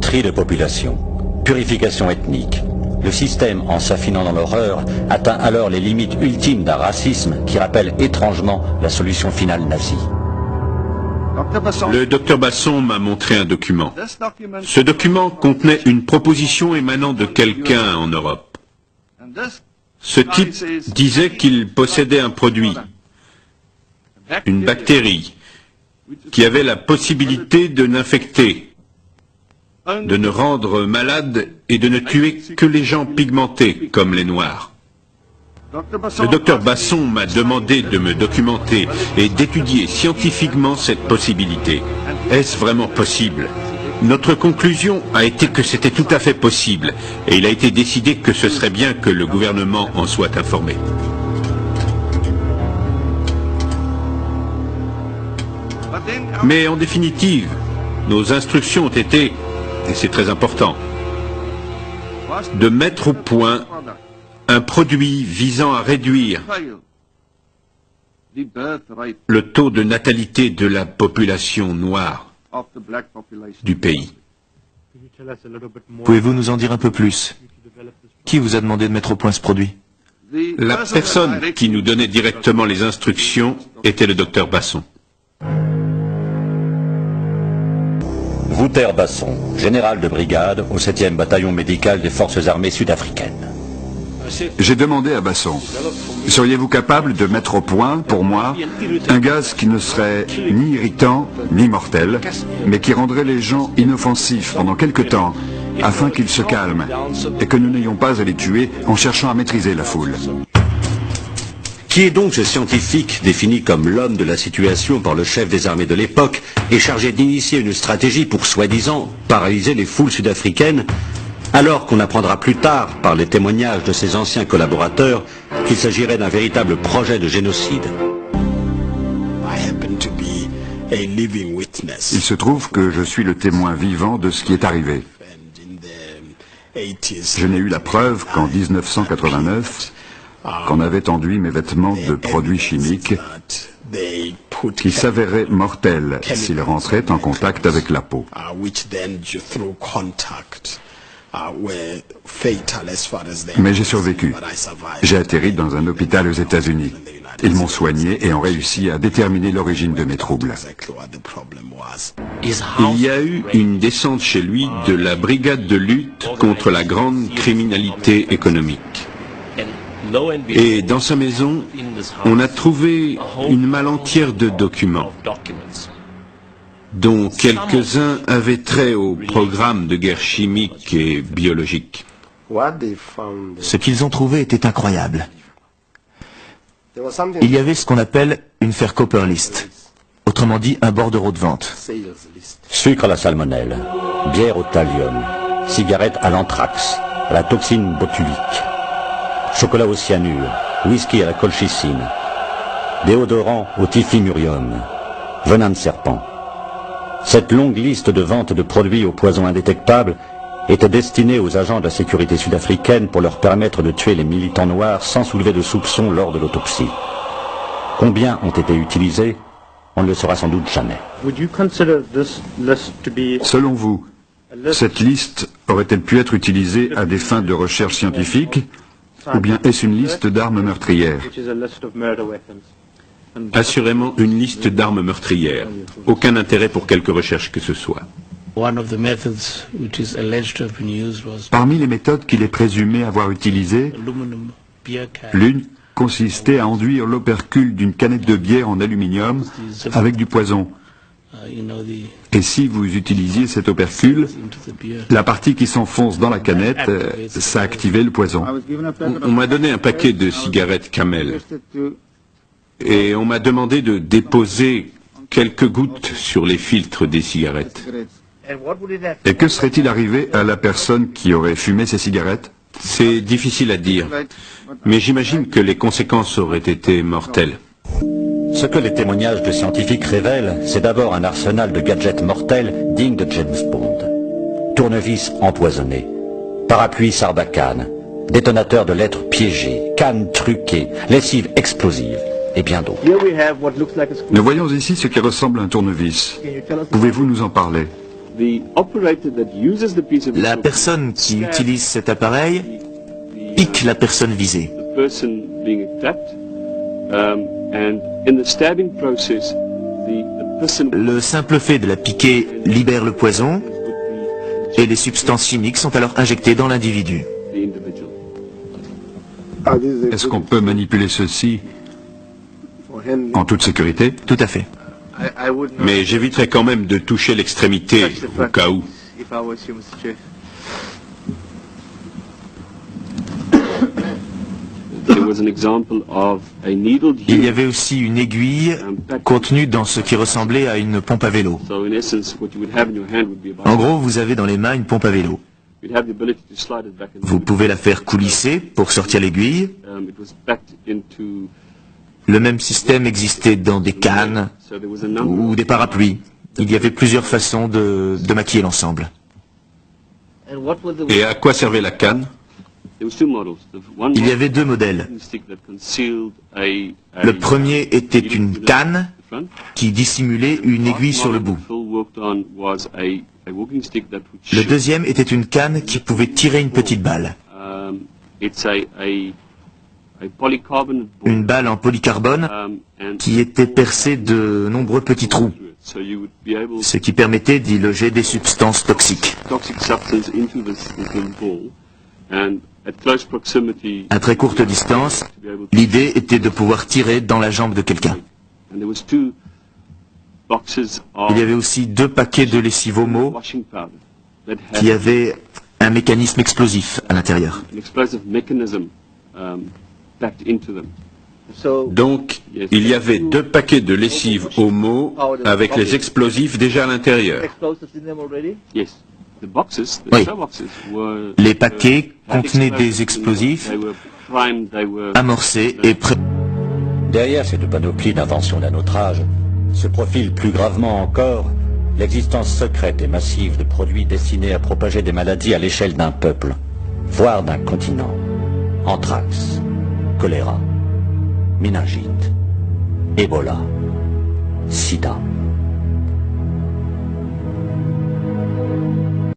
tri de population, purification ethnique. Le système, en s'affinant dans l'horreur, atteint alors les limites ultimes d'un racisme qui rappelle étrangement la solution finale nazie. Le docteur Basson m'a montré un document. Ce document contenait une proposition émanant de quelqu'un en Europe. Ce type disait qu'il possédait un produit, une bactérie, qui avait la possibilité de n'infecter, de ne rendre malade et de ne tuer que les gens pigmentés comme les Noirs. Le docteur Basson m'a demandé de me documenter et d'étudier scientifiquement cette possibilité. Est-ce vraiment possible? Notre conclusion a été que c'était tout à fait possible et il a été décidé que ce serait bien que le gouvernement en soit informé. Mais en définitive, nos instructions ont été, et c'est très important, de mettre au point un produit visant à réduire le taux de natalité de la population noire du pays. Pouvez-vous nous en dire un peu plus? Qui vous a demandé de mettre au point ce produit? La personne qui nous donnait directement les instructions était le docteur Basson. Wouter Basson, général de brigade au 7e bataillon médical des forces armées sud-africaines. J'ai demandé à Basson, seriez-vous capable de mettre au point, pour moi, un gaz qui ne serait ni irritant, ni mortel, mais qui rendrait les gens inoffensifs pendant quelque temps, afin qu'ils se calment, et que nous n'ayons pas à les tuer en cherchant à maîtriser la foule. Qui est donc ce scientifique défini comme l'homme de la situation par le chef des armées de l'époque et chargé d'initier une stratégie pour soi-disant paralyser les foules sud-africaines, alors qu'on apprendra plus tard par les témoignages de ses anciens collaborateurs qu'il s'agirait d'un véritable projet de génocide? Il se trouve que je suis le témoin vivant de ce qui est arrivé. Je n'ai eu la preuve qu'en 1989, qu'on avait enduit mes vêtements de produits chimiques qui s'avéraient mortels s'ils rentraient en contact avec la peau. Mais j'ai survécu. J'ai atterri dans un hôpital aux États-Unis. Ils m'ont soigné et ont réussi à déterminer l'origine de mes troubles. Il y a eu une descente chez lui de la brigade de lutte contre la grande criminalité économique. Et dans sa maison, on a trouvé une malle entière de documents, dont quelques-uns avaient trait au programme de guerre chimique et biologique. Ce qu'ils ont trouvé était incroyable. Il y avait ce qu'on appelle une Faircopper List, autrement dit un bordereau de vente. Sucre à la salmonelle, bière au thallium, cigarette à l'anthrax, à la toxine botulique, chocolat au cyanure, whisky à la colchicine, déodorant au typhimurium, venin de serpent. Cette longue liste de ventes de produits au poison indétectable était destinée aux agents de la sécurité sud-africaine pour leur permettre de tuer les militants noirs sans soulever de soupçons lors de l'autopsie. Combien ont été utilisés? On ne le saura sans doute jamais. Selon vous, cette liste aurait-elle pu être utilisée à des fins de recherche scientifique, ou bien est-ce une liste d'armes meurtrières? Assurément une liste d'armes meurtrières. Aucun intérêt pour quelque recherche que ce soit. Parmi les méthodes qu'il est présumé avoir utilisées, l'une consistait à enduire l'opercule d'une canette de bière en aluminium avec du poison. Et si vous utilisiez cet opercule, la partie qui s'enfonce dans la canette, ça activait le poison. On m'a donné un paquet de cigarettes Camel. Et on m'a demandé de déposer quelques gouttes sur les filtres des cigarettes. Et que serait-il arrivé à la personne qui aurait fumé ces cigarettes? C'est difficile à dire, mais j'imagine que les conséquences auraient été mortelles. Ce que les témoignages de scientifiques révèlent, c'est d'abord un arsenal de gadgets mortels dignes de James Bond. Tournevis empoisonné, parapluie Sarbacane, détonateur de lettres piégées, cannes truquées, lessive explosive et bien d'autres. Nous voyons ici ce qui ressemble à un tournevis. Pouvez-vous nous en parler? La personne qui utilise cet appareil pique la personne visée. Le simple fait de la piquer libère le poison et les substances chimiques sont alors injectées dans l'individu. Est-ce qu'on peut manipuler ceci en toute sécurité? Tout à fait. Mais j'éviterai quand même de toucher l'extrémité au cas où. Il y avait aussi une aiguille contenue dans ce qui ressemblait à une pompe à vélo. En gros, vous avez dans les mains une pompe à vélo. Vous pouvez la faire coulisser pour sortir l'aiguille. Le même système existait dans des cannes ou des parapluies. Il y avait plusieurs façons de maquiller l'ensemble. Et à quoi servait la canne? Il y avait deux modèles. Le premier était une canne qui dissimulait une aiguille sur le bout. Le deuxième était une canne qui pouvait tirer une petite balle. Une balle en polycarbone qui était percée de nombreux petits trous, ce qui permettait d'y loger des substances toxiques. À très courte distance, l'idée était de pouvoir tirer dans la jambe de quelqu'un. Il y avait aussi 2 paquets de lessive Omo qui avaient un mécanisme explosif à l'intérieur. Donc, il y avait 2 paquets de lessive Omo avec les explosifs déjà à l'intérieur. Oui. Les paquets contenaient des explosifs amorcés et prêts. Derrière cette panoplie d'inventions d'un autre âge, se profile plus gravement encore l'existence secrète et massive de produits destinés à propager des maladies à l'échelle d'un peuple, voire d'un continent. Anthrax, choléra, méningite, Ebola, sida.